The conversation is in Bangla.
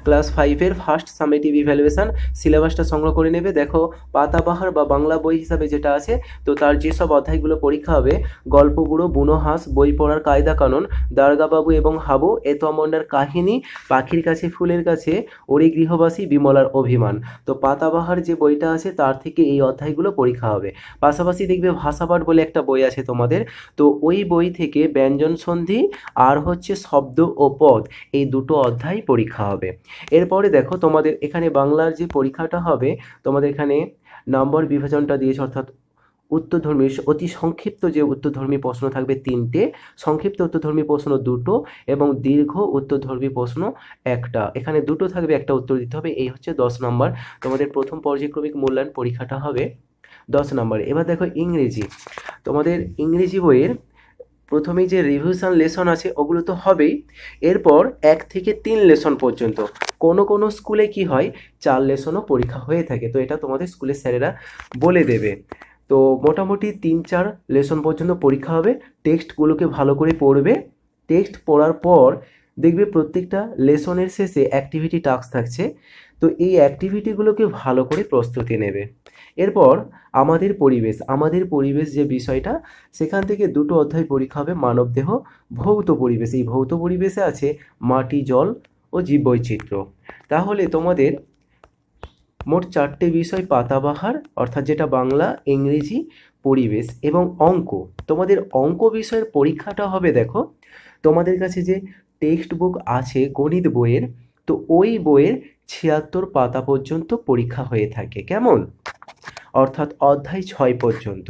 ক্লাস 5-এর ফার্স্ট সামেটিভ ইভ্যালুয়েশন সিলেবাসটা সংগ্রহ করে নেবে। দেখো পাতাবাহার বা বাংলা বই হিসাবে যেটা আছে, তো তার যেসব অধ্যায়গুলো পরীক্ষা হবে, গল্পগুলো, বুনো হাঁস, বই পড়ার কায়দা কানুন, দারোগাবাবু এবং হাবু, এতো অমন্যার কাহিনী, পাখির কাছে ফুলের কাছে, ওরে গৃহবাসী, বিমলার অভিমান। তো পাতাবাহার যে বইটা আছে তার থেকে এই অধ্যায়গুলো পরীক্ষা হবে। পাশাপাশি দেখবে ভাষাপাঠ বলে একটা বই আছে তোমাদের, তো ওই বই থেকে ব্যঞ্জন সন্ধি আর হচ্ছে শব্দ ও পদ, এই দুটো অধ্যায় পরীক্ষা হবে। এরপরে দেখো তোমাদের এখানে বাংলার যে পরীক্ষাটা হবে, তোমাদের এখানে নম্বর বিভাজনটা দিয়েছে, অর্থাৎ উত্তরধর্মী অতি সংক্ষিপ্ত যে উত্তরধর্মী প্রশ্ন থাকবে 3টে, সংক্ষিপ্ত উত্তরধর্মী প্রশ্ন 2টো এবং দীর্ঘ উত্তরধর্মী প্রশ্ন 1টা। এখানে 2টো থাকবে, একটা উত্তর দিতে হবে। এই হচ্ছে 10 নম্বর তোমাদের প্রথম পর্যায়ক্রমিক মূল্যায়ন পরীক্ষাটা হবে 10 নম্বরে। এবার দেখো ইংরেজি, তোমাদের ইংরেজি বইয়ের প্রথমেই যে রিভিশন লেসন আছে ওগুলো তো হবেই, এরপর 1 থেকে 3 লেসন পর্যন্ত, কোনো কোনো স্কুলে কি হয় 4 লেসনও পরীক্ষা হয়ে থাকে, তো এটা তোমাদের স্কুলের স্যারেরা বলে দেবে। তো মোটামুটি 3-4 লেসন পর্যন্ত পরীক্ষা হবে। টেক্সটগুলোকে ভালো করে পড়বে, টেক্সট পড়ার পর দেখবে প্রত্যেকটা লেসনের শেষে অ্যাক্টিভিটি টাস্ক থাকছে, তো এই অ্যাক্টিভিটিগুলোকে ভালো করে প্রস্তুতি নেবে। এরপর আমাদের পরিবেশ যে বিষয়টা, সেখান থেকে 2টো অধ্যায় পরীক্ষা হবে, মানবদেহ, ভৌত পরিবেশ। এই ভৌত পরিবেশে আছে মাটি, জল ও জীববৈচিত্র্য। তাহলে তোমাদের মোট 4টে বিষয়, পাতাবাহার অর্থাৎ যেটা বাংলা, ইংরেজি, পরিবেশ এবং অঙ্ক। তোমাদের অঙ্ক বিষয়ের পরীক্ষাটা হবে, দেখো তোমাদের কাছে যে টেক্সট বুক আছে গণিত বইয়ের, তো ওই বইয়ের 76 পাতা পর্যন্ত পরীক্ষা হয়ে থাকে, কেমন, অর্থাৎ অধ্যায় 6 পর্যন্ত।